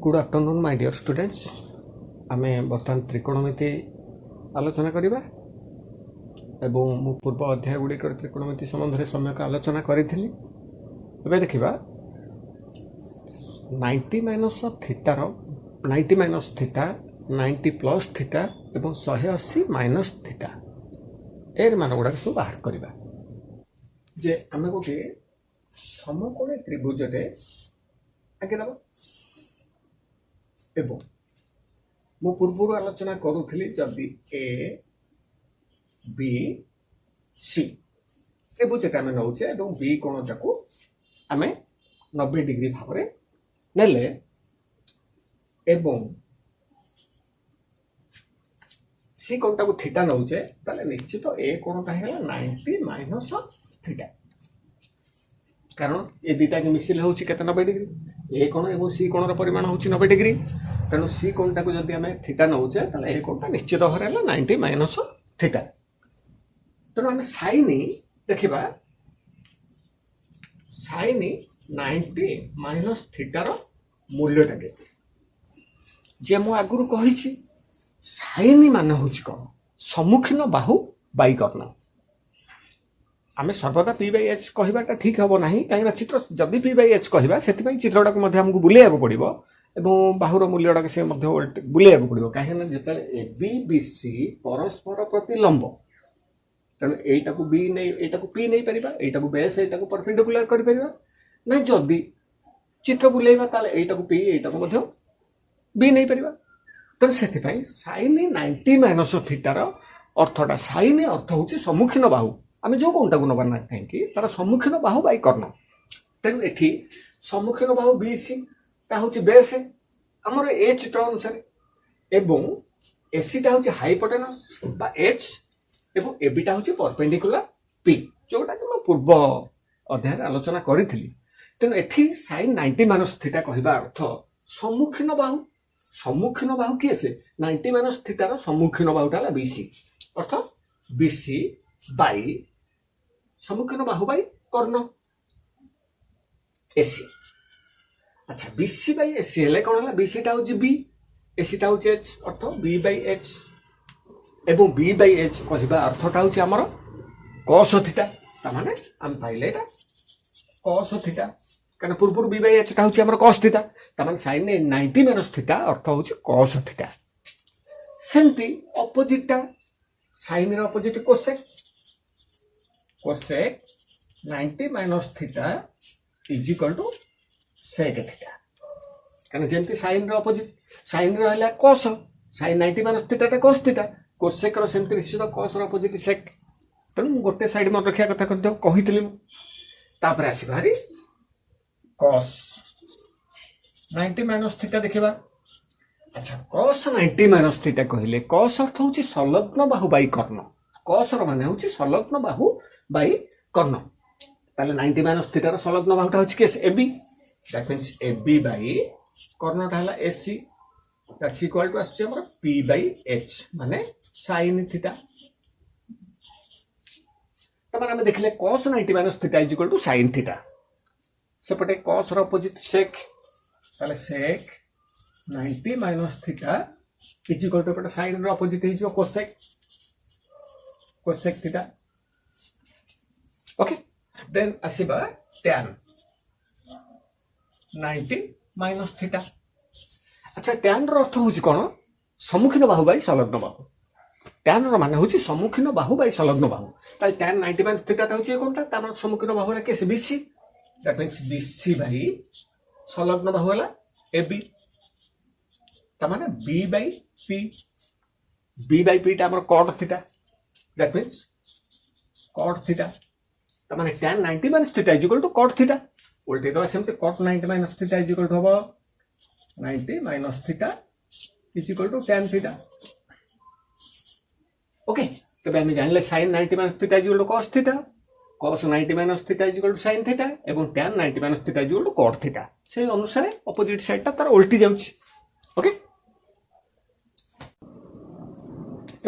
Good afternoon my dear students आमे बर्तमान त्रिकोणमिति आलोचना करिबा एवं मु पूर्व अध्याय गुड़िक त्रिकोणमिति संबंध में सम्यक आलोचना करी देखा 90 minus theta 90 minus theta 90 plus theta एवं 180 माइनस थीटा एर मान गुड़ा सब बाहर करवा जे आम गोटे समकोणी त्रिभुजटे आगे दबा एवं मु पूर्व आलोचना करूली जदि ए बी सी त्रिभुजटा आम नौचे बी कोणटा को आम 90 डिग्री भाव में नेले एवं सी कोणटा को थीटा नौचे ताले निश्चित ए कोणटा है 90 माइनस थीटा कारण ये दुटा के मिसिले होची केते 90 डिग्री ए कोण एवं सी कोणर परिमाण होची 90 डिग्री तेणु सी कोणटा को जदि आम थीटा नौचे ताले ए कोणटा निश्चित भाव में 90 माइनस थीटा तेणु आम साइन देखा साइन 90 माइनस थीटार मूल्यटा के जे मु आगुरु कहिछि साइन मान होछि कोन सम्मुखीन बाहु बाई कर्ण आमे सर्वदा पी बाई एच कहबाटा ठीक हबो नाही काहेना चित्र जदि पी बाई एच कहबा सेति पई चित्रटा को मध्ये हमकु बुलेयाको पड़िबो एवं बाहुर मूल्यटा के से मध्ये बुलेयाको पड़िबो काहेना जेतले ए बी बी सी परस्पर प्रति लंब तेणु एटा को बी नहीं एटा को पी नहीं परिबा एटा को बेस एटा को परपेंडिकुलर करि परिबा ना जदि चित्र बुलेइबा ताले एटा को पी एटा को मध्ये बी नहीं परिबा तो सेति पई sin 90 माइनस थीटार अर्थटा sin अर्थ होची सम्मुखीन बाहु आमे जो कोनटा को नबा ना काहेकि तार सम्मुखीन बाहु बाई कर्ण तेणु एठी सम्मुखीन बाहु BC ता होची बेस हमर ए चित्र अनुसार एवं AC ता होची हाइपोटेनस बा H एवं AB ता होची परपेंडिकुलर P जोटा कि मैं पूर्व अध्याय आलोचना करी तेणु एठी sin 90 माइनस थीटा कहबा अर्थ सम्मुखीन बाहु किए से 90 माइनस थीटार सम्मुखीन बाहुटा BC अर्थ BC बाई सम्मुखीन बाहु बाई कर्ण AC अच्छा BC बाई AC हेले कोन हला BC टा होची B AC टा होची H earth B by H एवं B बाई H कहबा अर्थटा होची हमर cos थीटा ता माने हम पाइले एटा cos थीटा कारण पूर्व B बाई H टा होची हमर cos थीटा ता माने sin 90 माइनस थीटा अर्थ होची cos थीटा सेंती ऑपोजिटटा sin र opposite cosec 90 minus theta is equal to sec theta कारण जेंती sin र ऑपोजिट sin र हला cos sin 90 माइनस थीटा टा cos थीटा cosec र सेंती निश्चित cos र ऑपोजिट sec तेणु गोटे साइड मन रखिया कथा कहितली तापर आसी भारी cos 90 माइनस थीटा देखिबा अच्छा cos 90 माइनस थीटा कहिले cos अर्थ होची संलग्न बाहु बाई कर्ण cos र माने होची संलग्न बाहु बाई कर्ण ताले 90 माइनस थीटा र संलग्न बाहुटा होची case AB that means AB by कर्णटा हला AC दैट्स इक्वल टू आछे हमर P बाई H माने sin थीटा तमार हम देखले cos 90 minus theta is equal to sin theta सेपटे cos र अपोजिट sec ताले sec 90 minus theta is equal to पटे sin र अपोजिट हे जो cosec थीटा ओके देन आसीबा tan 90 माइनस थीटा अच्छा tan र अर्थ होची कोन सम्मुखीन बाहु बाई संलग्न बाहु tan र माने होची सम्मुखीन बाहु बाई संलग्न बाहु ताले tan 90 माइनस थीटा ता होची कोनटा ता माने सम्मुखीन बाहु रे case BC that means BC by संलग्न बाहु हला AB ता माने B बाई P ता हमर cot theta that means cot theta ता माने tan 90 minus theta is equal to cot theta उल्टे तो सेमते cot 90 minus theta is equal to हबो 90 minus theta is equal to tan theta okay तबे हम जानले sin 90 minus theta is equal to cos theta cos 90 minus theta is equal to sin theta एवं tan 90 minus theta is equal to cot theta से अनुसार opposite side ता तार उल्टी जाउची ओके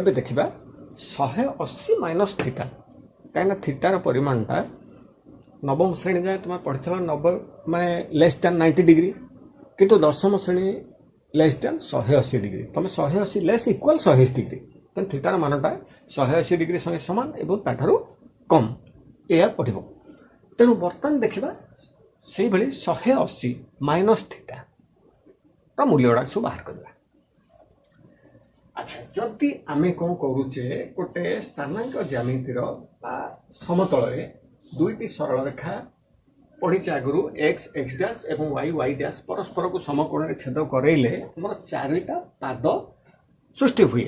एबे देखिबा 180 माइनस थीटा काइना थीटार परिमाणटा नवम श्रेणी जाए तुम पढ़ी 90 माने लेस देन 90 डिग्री किंतु दशम श्रेणी लेस देन 180 डिग्री तुम 180 लेस इक्वाल 180 डिग्री तेणु थीटार मानटा 180 डिग्री संगे सामान और ताठारू कम यह पढ़ तेणु बर्तमान देखा से 180 माइनस थीटा मूल्य गुड़ा सब बाहर करवा। अच्छा जदि आम कौन करुचे गोटे स्थानांक ज्यामितिर समतल दुईटी सरल रेखा पढ़ी आगु एक्स एक्स डैश और वाई वाई डैश परस्पर को समकोण छेद करइले आमर चारिटा पाद सृष्टि हुए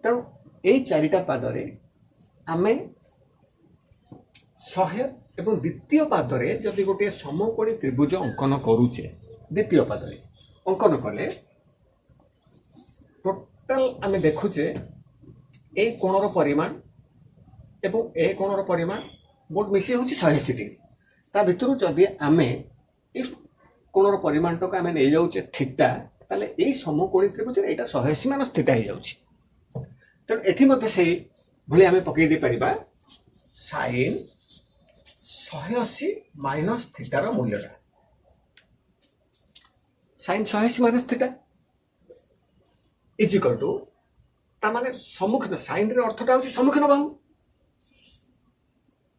तेणु यही चारिटा पादरे आमे 100 एवं द्वितीय पादरे जदि गोटे समकोणी त्रिभुज अंकन करुचे द्वितीय पादरे अंकन कले टोटाल आम देखुचे ए कोणर परिमाण एवं ए कोणर परिमाण मोट मिसी हूँ 180 डिग्री ता भितर जदि आम कोणर परिमाण टाक आम नहीं जाऊे थीटा ताले यही समकोणी त्रिभुज यहाँ 180 माइनस थीटा हो जाऊँ तेणु एथि से भली आम पकई दे पारिबा साइन 180 माइनस थीटार मूल्यटा sine 180 minus theta is equal to तामाने सम्मुखीन साइन रे अर्थटा होची सम्मुखीन बाहु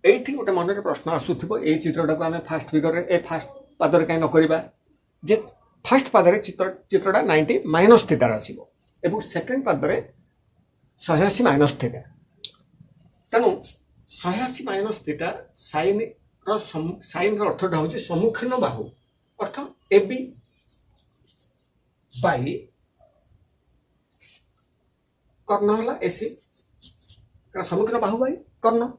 एठी गोटे मन रे प्रश्न आसुथिबो ए चित्रटा को आमे फास्ट फिगर रे ए फास्ट पादरे काई न करिबा जे फास्ट पादरे चित्रटा 90 माइनस थीटा आसीबो एबो सेकंड पादरे 180 माइनस थीटा तेणु 180 माइनस थीटा साइन रो अर्थटा होची सम्मुखीन बाहु अर्थ एबी बाई कर्ण है एसी कारण सम्मुखीन बाहु बाई कर्ण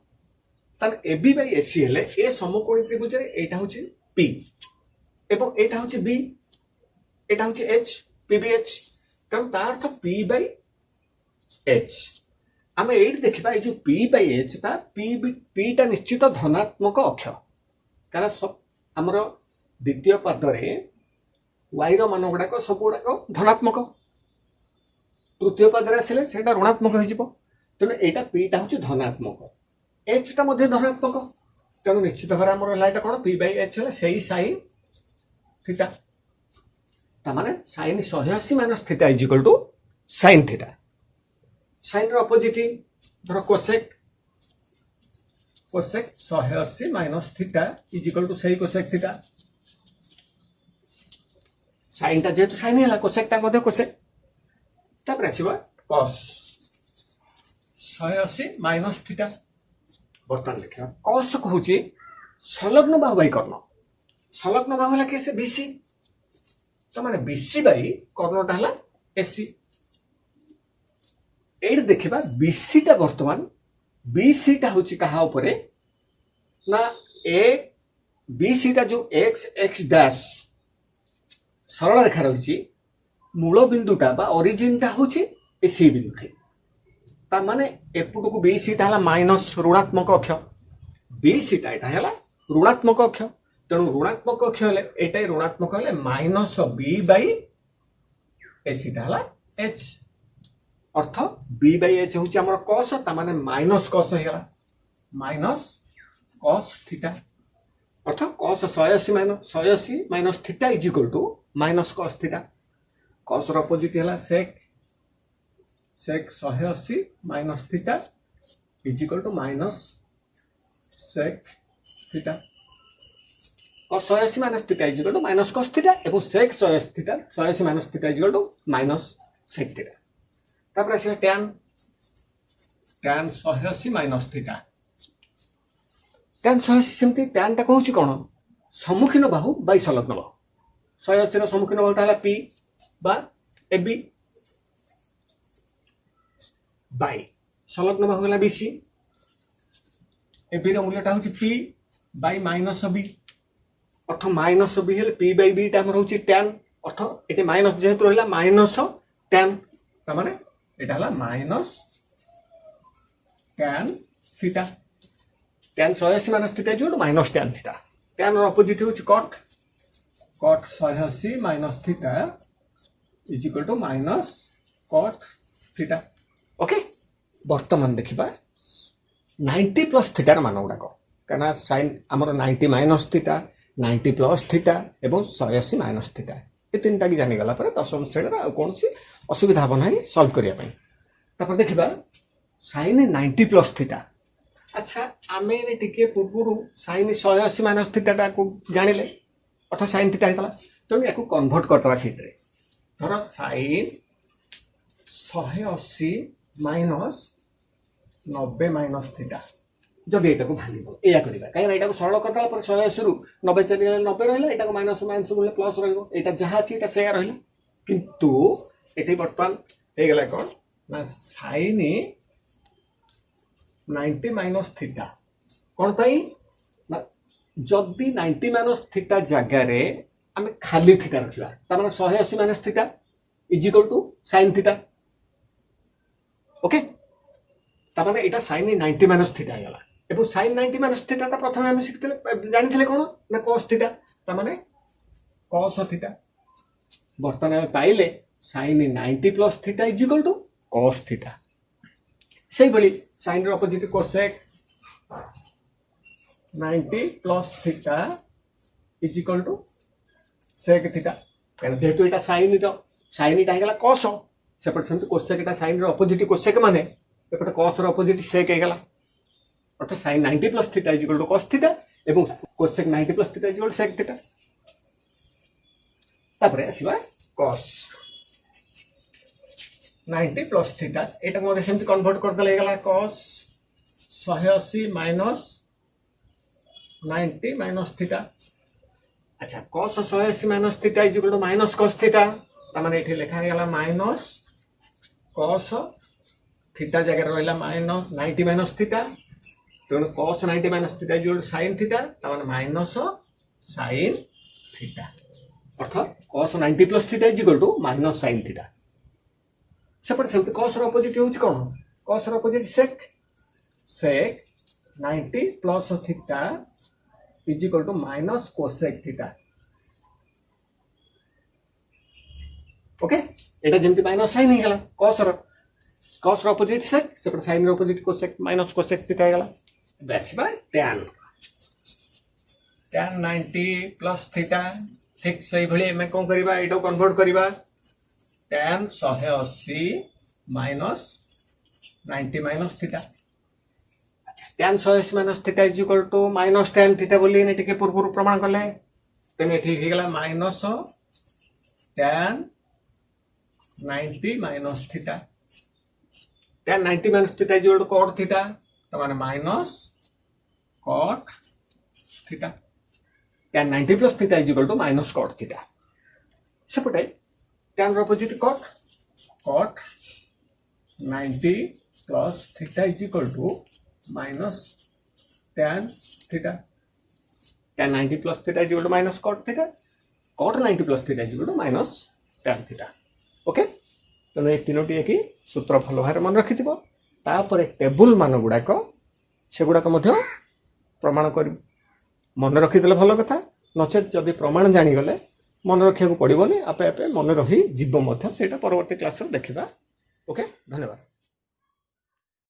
तार एबी बाई एसी हेले ए समकोणी त्रिभुज एटा हूँ पी एवं एटा हूँ बी एटा हूँ एच पी बी एच कारण तार अर्थ पी बाई एच आम ये देखा ये जो पी बाई एच ता पी टा निश्चित धनात्मक अक्ष कारण सब आमर द्वितीय पादरे वाई मान गुड़ाक सब गुड़ाक धनात्मक तृतीय पादरे आसिले से ऋणात्मक हो तेणु यहाँ पीटा हूँ धनात्मक एच टा धनात्मक तेणु निश्चित भाव आम है कौन पी बाई एच है से साइन थीटा ताने sine 180 minus theta is equal to sine theta sine opposite धर cosec 180 minus theta is equal to सही कोसेक थीटा साइन टा जेहेतु साइन है कोसेक टा कोसेक तापर आसवा कस 180 माइनस थीटा बर्तमान देखा कस कहूँ संलग्न बाहु बाई कर्ण संलग्न बाहु है कैसे बीसी तो माने बीसी बाई कर्णटा है एसी ये देखा बीसी टा बर्तमान बीसी टा हूँ क्या ना ए बीसी टा जो एक्स एक्स डैश सरल रेखा रही मूल बिंदुटा बा ओरिजिन टा हूँ सी बिंदुटे ताने एपट को बी सीटा है माइनस ऋणात्मक अक्ष बी सीटा यहाँ है ऋणात्मक अक्ष तेणु ऋणात्मक अक्ष ये ऋणात्मक है माइनस बी बै ए सीटा है एच अर्थ बी बै एच हूँ आम कस ताने माइनस कस हो माइनस कस थीटा अर्थ cos 180 minus theta is equal to minus cos theta cos opposite है sec 180 minus theta is equal to minus sec theta cos 180 minus theta is equal to minus cos theta एवं sec 180 minus theta is equal to minus sec theta तापर आसे tan 180 minus theta tan 180 सेमती tan टा कहूँ कौन सम्मुखीन बाहु by संलग्न बाहु 180 सम्मुखीन बाहुटा है पी बा एबी बाई संलग्न बाहु है बीसी एबी मूल्यटा हूँ पी बाई माइनस बी अर्थ माइनस बी है पी बाई बी टा रोचे tan अर्थ ये माइनस जेहेतु रहा माइनस tan ताने यहाँ है minus tan theta tan 180 minus theta जो minus tan theta tan opposite हूँ cot 180 minus theta is equal to minus cot theta okay बर्तमान देखा 90 प्लस थीटार मान गुड़ाक कहीं साइन आमर 90 माइनस थीटा 90 प्लस थीटा एवं 180 माइनस थीटा ये तीनटा की जानीगला दशम श्रेणी आ कौन असुविधा हम ना सल्व करने देखा साइन 90 प्लस थीटा। अच्छा आम टे पूर्व साइन 180 माइनस थीटा को जानिले अर्थात साइन थीटा होता तेणु या कन्वर्ट करदे सीट धर साइन 180 माइनस 90 माइनस थीटा जब यहाँ भांग या कहीं यहाँ सरल करदेला 180 रु 90 चली 90 रहा यहाँ माइनस माइनस बोले प्लस रहा जहाँ अच्छी से रहा किंतु ये बर्तमान होगला कौन ना साइन 90 माइनस थीटा कौन ना जदि 90 माइनस थीटा जगार आम खाली थीटा रखा तार 180 minus theta is equal to sine theta okay तार यहाँ साइन 90 माइनस थीटा होगा एवं साइन 90 माइनस थीटा प्रथम आम शिखी जानी कौन ना कस थीटा तार कस थीटा बर्तमान आम पाइले sine 90 plus theta is equal to cos theta से भाई sine opposite cosec 90 plus theta is equal to sec theta जेहेतु यहाँ साइन होगा कस सेपटे सेमती कोसेक साइन अपोजिट कोसेक माने एपटे कस अपोजिट सेक होगा अर्थात sine 90 plus theta is equal to cos theta एवं cosec 90 plus theta is equal to sec theta तापर आसीबा कस 90 प्लस थीटा एटा मोर सेमती कन्वर्ट कर देला हेगला कस 180 माइनस 90 माइनस थीटा। अच्छा cos 180 minus theta is equal to minus cos theta ता माने एठी लिखा हेगला माइनस कस थीटा जगह रहा माइनस 90 माइनस थीटा तेणु cos 90 minus theta is equal to sine theta तार माइनस साइन थीटा अर्थात cos 90 plus theta is equal to minus sine theta सेपटे सेमती कस अपोजिट हूँ कौन cos opposite sec sec 90 plus theta is equal to minus cosec theta okay एटा जमती minus sine होगा cos opposite sec सेपटे sine opposite cosec minus cosec theta होगा बेसिबा tan tan 90 प्लस थीटा ठीक से भाई आम कौन करवा ये कन्वर्ट करवा tan 180 माइनस 90 माइनस थीटा। अच्छा tan 180 minus theta is equal to minus tan theta बोली टे पूर्व प्रमाण कले तेनाली ठीक होगा minus tan 90 minus theta tan 90 minus theta is equal to cot theta तमाने minus cot theta tan 90 plus theta is equal to minus cot theta सेपटे tan opposite cot 90 plus theta is equal to minus tan theta tan 90 plus theta is equal to minus cot theta cot 90 plus theta is equal to minus tan theta okay तेणु ये तीनोटी एक सूत्र भल भाव मन रखि table मान गुड़ाक से गुड़ाक प्रमाण कर मन रखीदे भल कथा नचेत जदि प्रमाण जानीगले मन रखा पड़ोनी आपे आपे मन रही जीव परवर्ती क्लास देखा ओके धन्यवाद।